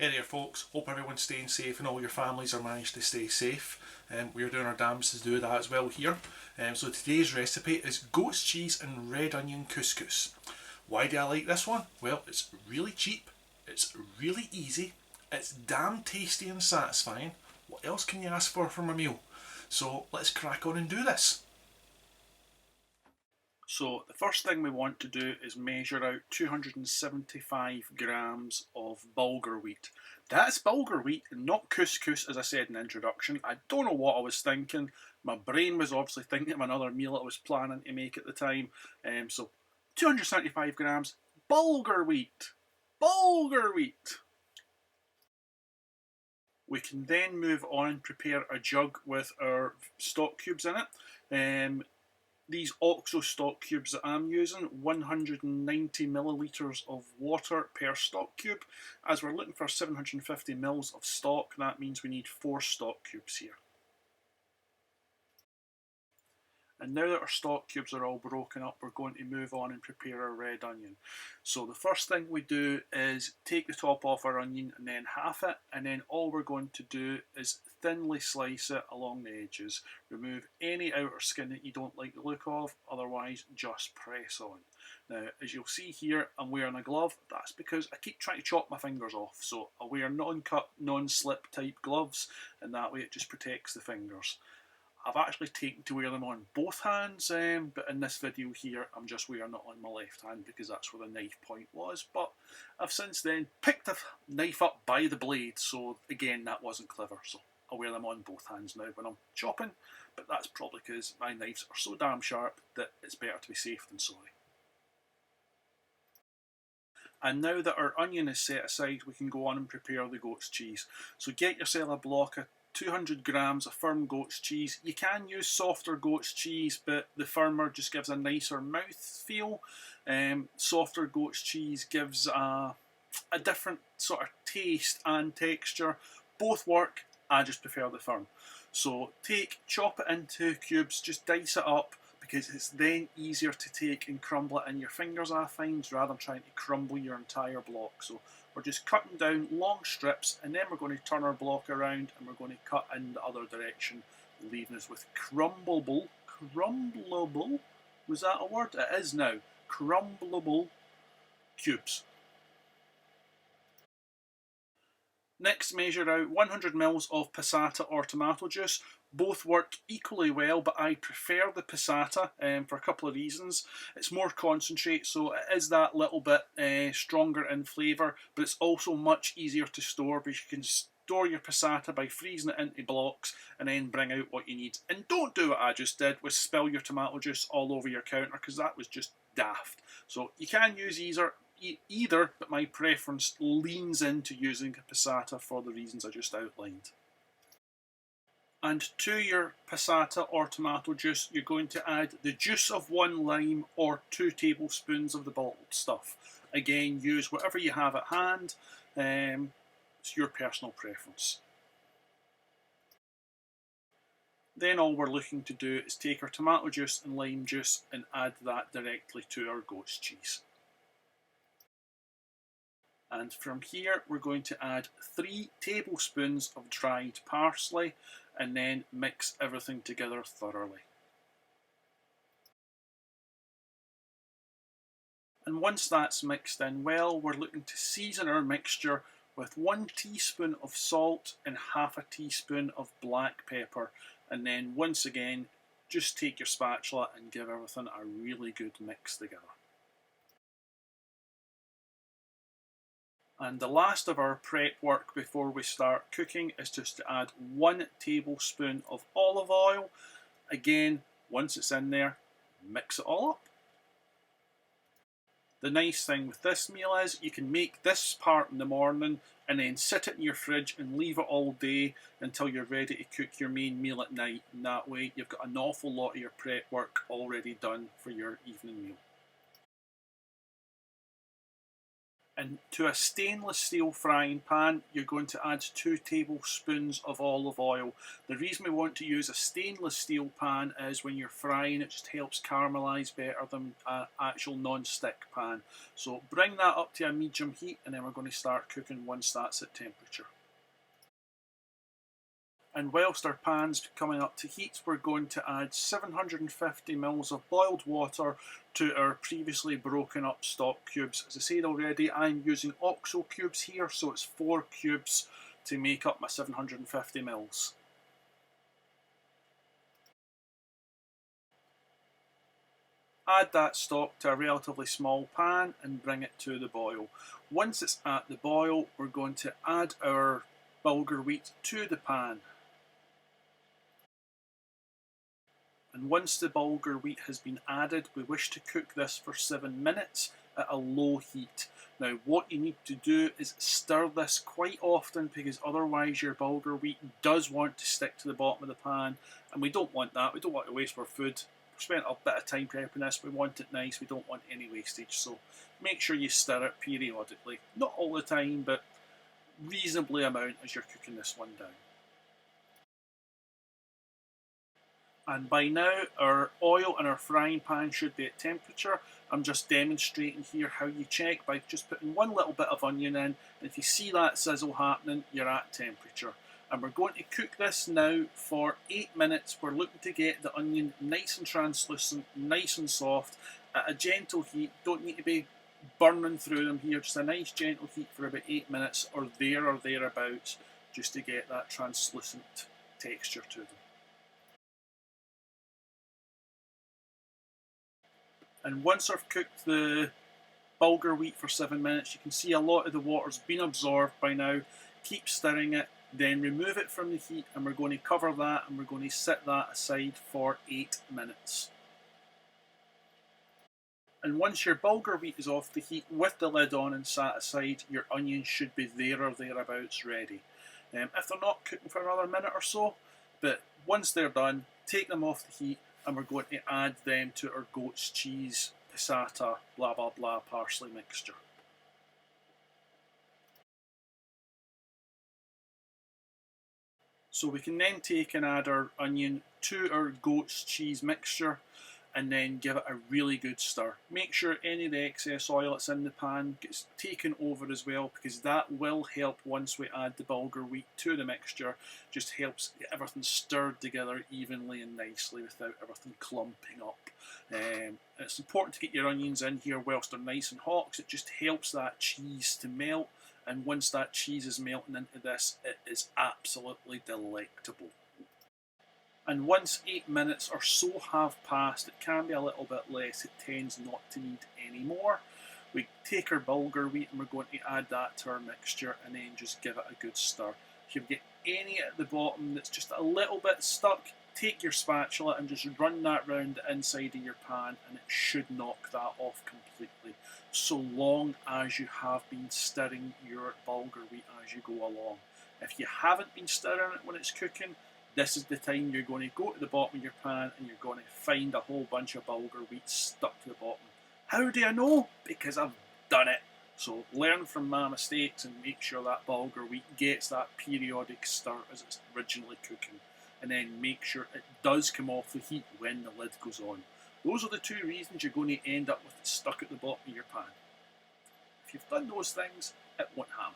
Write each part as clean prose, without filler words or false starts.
Hey there folks, hope everyone's staying safe and all your families are managed to stay safe. We're doing our damnedest to do that as well here. So today's recipe is goat's cheese and red onion couscous. Why do I like this one? Well, it's really cheap, it's really easy, it's damn tasty and satisfying. What else can you ask for from a meal? So let's crack on and do this. So the first thing we want to do is measure out 275 grams of Bulgar wheat. That's Bulgar wheat and not couscous, as I said in the introduction. I don't know what I was thinking. My brain was obviously thinking of another meal I was planning to make at the time. So 275 grams Bulgar wheat. Bulgar wheat. We can then move on and prepare a jug with our stock cubes in it. These OXO stock cubes that I'm using, 190 millilitres of water per stock cube. As we're looking for 750 mils of stock, that means we need 4 stock cubes here. And now that our stock cubes are all broken up, we're going to move on and prepare our red onion. So the first thing we do is take the top off our onion and then half it, and then all we're going to do is thinly slice it along the edges. Remove any outer skin that you don't like the look of, otherwise just press on. Now, as you'll see here, I'm wearing a glove. That's because I keep trying to chop my fingers off, so I wear non-cut, non-slip type gloves, and that way it just protects the fingers. I've actually taken to wear them on both hands, but in this video here I'm just wearing it on my left hand because that's where the knife point was. But I've since then picked the knife up by the blade, so again that wasn't clever, so I wear them on both hands now when I'm chopping, but that's probably because my knives are so damn sharp that it's better to be safe than sorry. And now that our onion is set aside, we can go on and prepare the goat's cheese. So get yourself a block of 200 grams of firm goat's cheese. You can use softer goat's cheese, but the firmer just gives a nicer mouth feel. Softer goat's cheese gives a different sort of taste and texture. Both work, I just prefer the firm. So chop it into cubes, just dice it up, because it's then easier to take and crumble it in your fingers, I find, rather than trying to crumble your entire block. So we're just cutting down long strips, and then we're going to turn our block around and we're going to cut in the other direction, leaving us with crumbleable, was that a word? It is now, crumbleable cubes. Next, measure out 100 ml of passata or tomato juice. Both work equally well, but I prefer the passata for a couple of reasons. It's more concentrate, so it is that little bit stronger in flavour, but it's also much easier to store because you can store your passata by freezing it into blocks and then bring out what you need. And don't do what I just did, with spill your tomato juice all over your counter, because that was just daft. So you can use either, but my preference leans into using a passata for the reasons I just outlined. And to your passata or tomato juice, you're going to add the juice of 1 lime or 2 tablespoons of the bottled stuff. Again, use whatever you have at hand. It's your personal preference. Then all we're looking to do is take our tomato juice and lime juice and add that directly to our goat's cheese. And from here we're going to add 3 tablespoons of dried parsley and then mix everything together thoroughly. And once that's mixed in well, we're looking to season our mixture with 1 teaspoon of salt and half a teaspoon of black pepper, and then once again just take your spatula and give everything a really good mix together. And the last of our prep work before we start cooking is just to add 1 tablespoon of olive oil. Again, once it's in there, mix it all up. The nice thing with this meal is you can make this part in the morning and then sit it in your fridge and leave it all day until you're ready to cook your main meal at night. And that way you've got an awful lot of your prep work already done for your evening meal. And to a stainless steel frying pan, you're going to add 2 tablespoons of olive oil. The reason we want to use a stainless steel pan is when you're frying, it just helps caramelise better than an actual non-stick pan. So bring that up to a medium heat, and then we're going to start cooking once that's at temperature. And whilst our pan's coming up to heat, we're going to add 750 ml of boiled water to our previously broken up stock cubes. As I said already, I'm using OXO cubes here, so it's 4 cubes to make up my 750 ml. Add that stock to a relatively small pan and bring it to the boil. Once it's at the boil, we're going to add our bulgur wheat to the pan. And once the bulgur wheat has been added, we wish to cook this for 7 minutes at a low heat. Now what you need to do is stir this quite often, because otherwise your bulgur wheat does want to stick to the bottom of the pan, and we don't want that. We don't want to waste our food. We've spent a bit of time prepping this, we want it nice, we don't want any wastage, so make sure you stir it periodically. Not all the time, but reasonably amount as you're cooking this one down. And by now our oil in our frying pan should be at temperature. I'm just demonstrating here how you check by just putting one little bit of onion in, and if you see that sizzle happening, you're at temperature. And we're going to cook this now for 8 minutes. We're looking to get the onion nice and translucent, nice and soft, at a gentle heat. Don't need to be burning through them here, just a nice gentle heat for about 8 minutes or thereabouts, just to get that translucent texture to them. And once I've cooked the bulgur wheat for 7 minutes, you can see a lot of the water's been absorbed by now. Keep stirring it, then remove it from the heat, and we're going to cover that and we're going to set that aside for 8 minutes. And once your bulgur wheat is off the heat with the lid on and sat aside, your onions should be there or thereabouts ready. If they're not, cooking for another minute or so, but once they're done, take them off the heat, and we're going to add them to our goat's cheese, passata, blah blah blah parsley mixture. So we can then take and add our onion to our goat's cheese mixture, and then give it a really good stir. Make sure any of the excess oil that's in the pan gets taken over as well, because that will help once we add the bulgur wheat to the mixture. Just helps get everything stirred together evenly and nicely without everything clumping up. It's important to get your onions in here whilst they're nice and hot, because it just helps that cheese to melt, and once that cheese is melting into this, it is absolutely delectable. And once 8 minutes or so have passed, it can be a little bit less, it tends not to need any more. We take our bulgur wheat and we're going to add that to our mixture, and then just give it a good stir. If you get any at the bottom that's just a little bit stuck, take your spatula and just run that round the inside of your pan, and it should knock that off completely, so long as you have been stirring your bulgur wheat as you go along. If you haven't been stirring it when it's cooking, this is the time you're going to go to the bottom of your pan and you're going to find a whole bunch of bulgur wheat stuck to the bottom. How do I know? Because I've done it. So learn from my mistakes and make sure that bulgur wheat gets that periodic stir as it's originally cooking. And then make sure it does come off the heat when the lid goes on. Those are the 2 reasons you're going to end up with it stuck at the bottom of your pan. If you've done those things, it won't happen.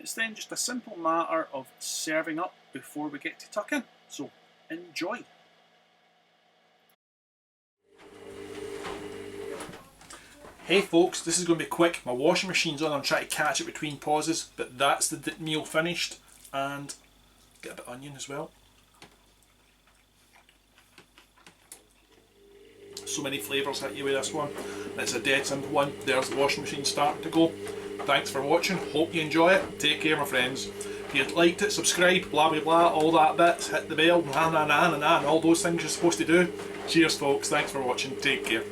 It's then just a simple matter of serving up before we get to tuck in. So enjoy. Hey folks, this is going to be quick. My washing machine's on, I'm trying to catch it between pauses, but that's the meal finished. And get a bit of onion as well. So many flavours hit you with this one. It's a dead simple one. There's the washing machine starting to go. Thanks for watching, hope you enjoy it. Take care my friends. If you liked it, subscribe, blah blah blah, all that bits, hit the bell, and all those things you're supposed to do. Cheers folks, thanks for watching, take care.